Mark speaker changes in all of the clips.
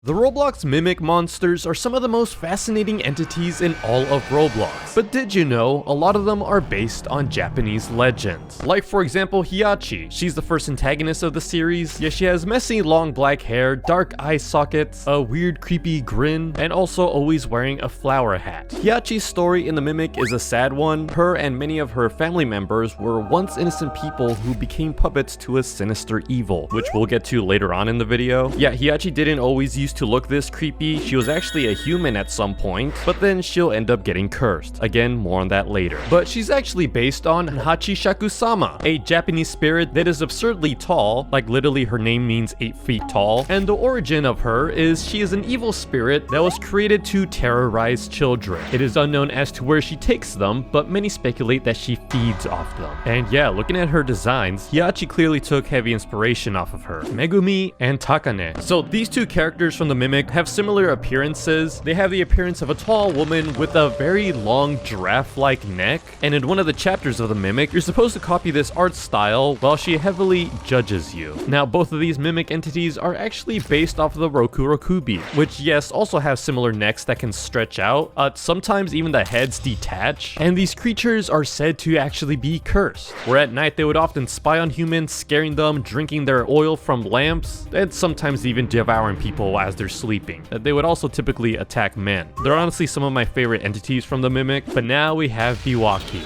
Speaker 1: The Roblox mimic monsters are some of the most fascinating entities in all of Roblox. But did you know, a lot of them are based on Japanese legends. Like for example, Hiyachi. She's the first antagonist of the series, yet she has messy long black hair, dark eye sockets, a weird creepy grin, and also always wearing a flower hat. Hiyachi's story in the mimic is a sad one. Her and many of her family members were once innocent people who became puppets to a sinister evil, which we'll get to later on in the video. Yeah, Hiyachi didn't always use to look this creepy. She was actually a human at some point, but then she'll end up getting cursed. Again, more on that later. But she's actually based on Hachishaku-sama, a Japanese spirit that is absurdly tall, like literally her name means 8 feet tall, and the origin of her is she is an evil spirit that was created to terrorize children. It is unknown as to where she takes them, but many speculate that she feeds off them. And yeah, looking at her designs, Hiyachi clearly took heavy inspiration off of her. Megumi and Takane. So these two characters from the mimic have similar appearances. They have the appearance of a tall woman with a very long giraffe-like neck, and in one of the chapters of the mimic, you're supposed to copy this art style while she heavily judges you. Now, both of these mimic entities are actually based off of the Rokurokubi, which yes, also have similar necks that can stretch out. Sometimes even the heads detach, and these creatures are said to actually be cursed, where at night they would often spy on humans, scaring them, drinking their oil from lamps, and sometimes even devouring people as they're sleeping. They would also typically attack men. They're honestly some of my favorite entities from the mimic, but now we have Biwaki.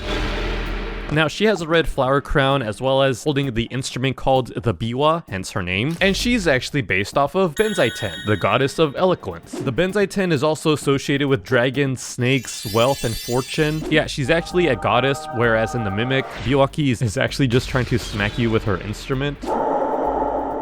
Speaker 1: Now, she has a red flower crown as well as holding the instrument called the biwa, hence her name, and she's actually based off of Benzaiten, the goddess of eloquence. The Benzaiten is also associated with dragons, snakes, wealth, and fortune. Yeah, she's actually a goddess, whereas in the mimic, Biwaki is actually just trying to smack you with her instrument.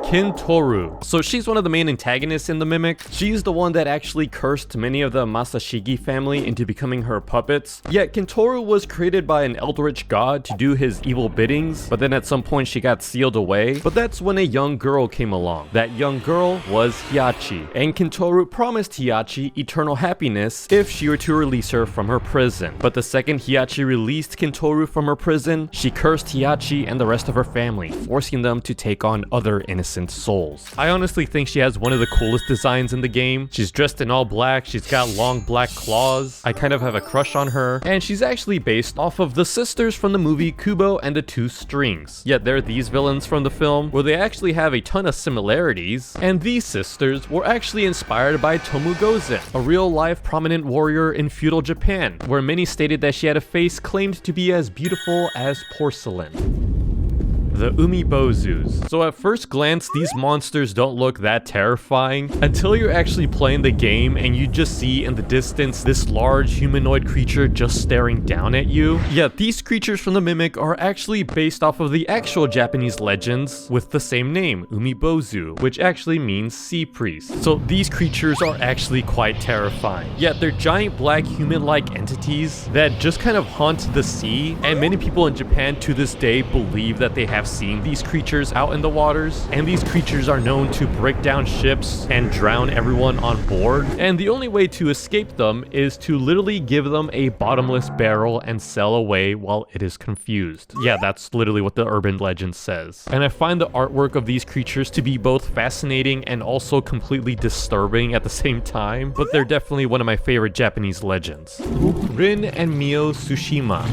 Speaker 1: Kintoru. So she's one of the main antagonists in the mimic. She's the one that actually cursed many of the Masashigi family into becoming her puppets. Yet Kintoru was created by an eldritch god to do his evil biddings, but then at some point she got sealed away. But that's when a young girl came along. That young girl was Hiyachi, and Kintoru promised Hiyachi eternal happiness if she were to release her from her prison. But the second Hiyachi released Kintoru from her prison, she cursed Hiyachi and the rest of her family, forcing them to take on other innocent souls. I honestly think she has one of the coolest designs in the game. She's dressed in all black, she's got long black claws. I kind of have a crush on her, and she's actually based off of the sisters from the movie Kubo and the Two Strings. Yet they're these villains from the film where they actually have a ton of similarities, and these sisters were actually inspired by Tomu Gozen, a real-life prominent warrior in feudal Japan, where many stated that she had a face claimed to be as beautiful as porcelain. The Umibozus. So at first glance, these monsters don't look that terrifying until you're actually playing the game and you just see in the distance this large humanoid creature just staring down at you. Yet these creatures from the mimic are actually based off of the actual Japanese legends with the same name, Umibozu, which actually means sea priest. So these creatures are actually quite terrifying. Yet they're giant black human-like entities that just kind of haunt the sea, and many people in Japan to this day believe that they have seen these creatures out in the waters, and these creatures are known to break down ships and drown everyone on board, and the only way to escape them is to literally give them a bottomless barrel and sail away while it is confused. Yeah, that's literally what the urban legend says. And I find the artwork of these creatures to be both fascinating and also completely disturbing at the same time, but they're definitely one of my favorite Japanese legends. Rin and Mio Tsushima.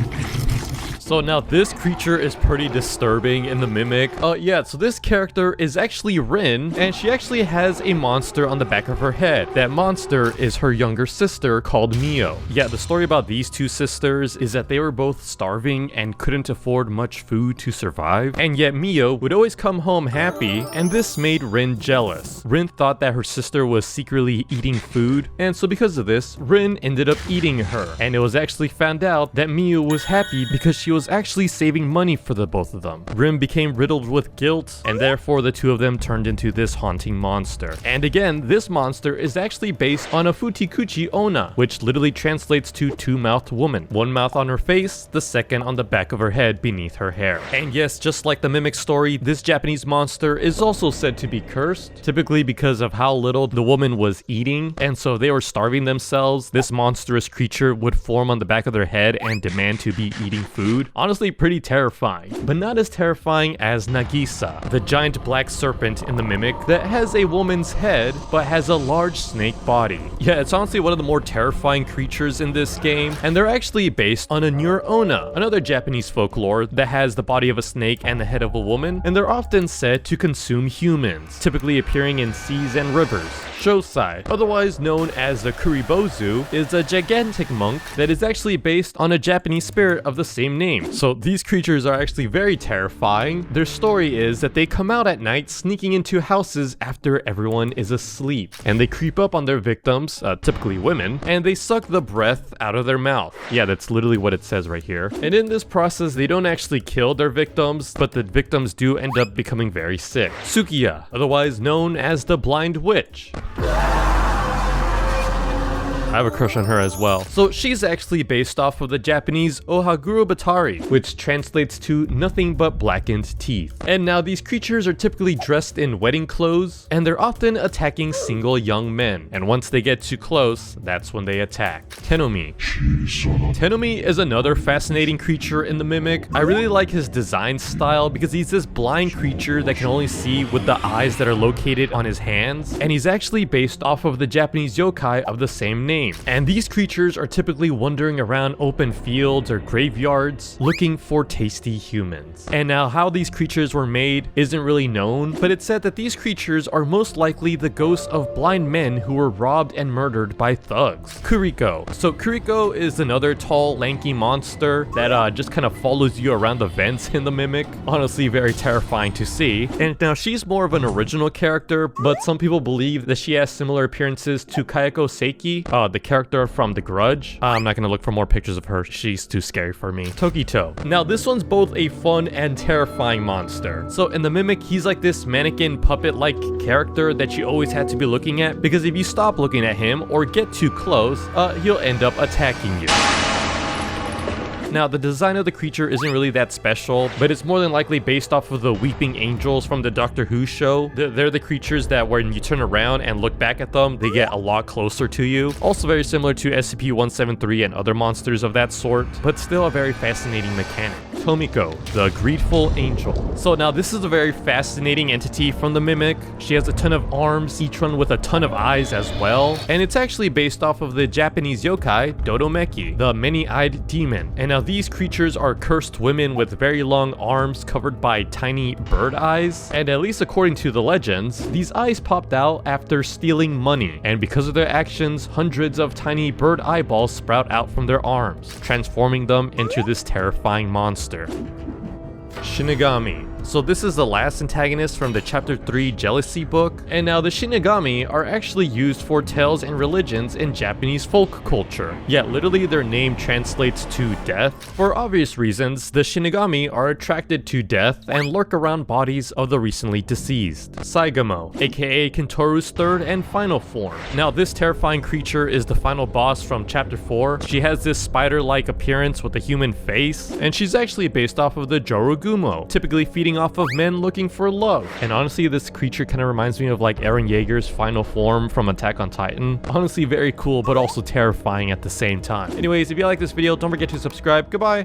Speaker 1: So now this creature is pretty disturbing in the mimic. Yeah, so this character is actually Rin, and she actually has a monster on the back of her head. That monster is her younger sister called Mio. Yeah, the story about these two sisters is that they were both starving and couldn't afford much food to survive, and yet Mio would always come home happy, and this made Rin jealous. Rin thought that her sister was secretly eating food, and so because of this, Rin ended up eating her, and it was actually found out that Mio was happy because she was actually saving money for the both of them. Rin became riddled with guilt, and therefore the two of them turned into this haunting monster. And again, this monster is actually based on a Futikuchi Onna, which literally translates to two-mouthed woman. One mouth on her face, the second on the back of her head beneath her hair. And yes, just like the mimic story, this Japanese monster is also said to be cursed, typically because of how little the woman was eating, and so they were starving themselves. This monstrous creature would form on the back of their head and demand to be eating food. honestly pretty terrifying, but not as terrifying as Nagisa, the giant black serpent in the Mimic that has a woman's head but has a large snake body. Yeah, it's honestly one of the more terrifying creatures in this game, and they're actually based on a Onna, another Japanese folklore that has the body of a snake and the head of a woman, and they're often said to consume humans, typically appearing in seas and rivers. Shosai, otherwise known as the Kuribozu, is a gigantic monk that is actually based on a Japanese spirit of the same name. So these creatures are actually very terrifying. Their story is that they come out at night sneaking into houses after everyone is asleep, and they creep up on their victims, typically women, and they suck the breath out of their mouth. Yeah, that's literally what it says right here. And in this process, they don't actually kill their victims, but the victims do end up becoming very sick. Tsukiya, otherwise known as the Blind Witch. I have a crush on her as well. So she's actually based off of the Japanese Ohaguro Batari, which translates to nothing but blackened teeth. And now these creatures are typically dressed in wedding clothes, and they're often attacking single young men. And once they get too close, that's when they attack. Tenomi. Tenomi is another fascinating creature in the Mimic. I really like his design style because he's this blind creature that can only see with the eyes that are located on his hands, and he's actually based off of the Japanese yokai of the same name. And these creatures are typically wandering around open fields or graveyards looking for tasty humans. And now how these creatures were made isn't really known, but it's said that these creatures are most likely the ghosts of blind men who were robbed and murdered by thugs. Kuriko. So Kuriko is another tall, lanky monster that just kind of follows you around the vents in the Mimic. Honestly, very terrifying to see. And now she's more of an original character, but some people believe that she has similar appearances to Kayako Seiki, the character from The Grudge. I'm not gonna look for more pictures of her. She's too scary for me. Tokito. Now this one's both a fun and terrifying monster. So in the Mimic, he's like this mannequin puppet-like character that you always had to be looking at, because if you stop looking at him or get too close, he'll end up attacking you. Now, the design of the creature isn't really that special, but it's more than likely based off of the Weeping Angels from the Doctor Who show. They're the creatures that when you turn around and look back at them, they get a lot closer to you. Also very similar to SCP-173 and other monsters of that sort, but still a very fascinating mechanic. Tomiko, the Greedful Angel. So now this is a very fascinating entity from the Mimic. She has a ton of arms, each one with a ton of eyes as well, and it's actually based off of the Japanese yokai Dodomeki, the many-eyed demon. And now these creatures are cursed women with very long arms covered by tiny bird eyes, and at least according to the legends, these eyes popped out after stealing money, and because of their actions, hundreds of tiny bird eyeballs sprout out from their arms, transforming them into this terrifying monster. Shinigami. So this is the last antagonist from the Chapter 3 Jealousy book, and now the Shinigami are actually used for tales and religions in Japanese folk culture. Yeah, literally their name translates to death. For obvious reasons, the Shinigami are attracted to death and lurk around bodies of the recently deceased. Saigamo, aka Kentoru's third and final form. Now this terrifying creature is the final boss from Chapter 4. She has this spider-like appearance with a human face, and she's actually based off of the Jorogumo, typically feeding off of men looking for love. And honestly, this creature kind of reminds me of like Eren Yeager's final form from Attack on Titan. Honestly, very cool, but also terrifying at the same time. Anyways, if you like this video, don't forget to subscribe. Goodbye!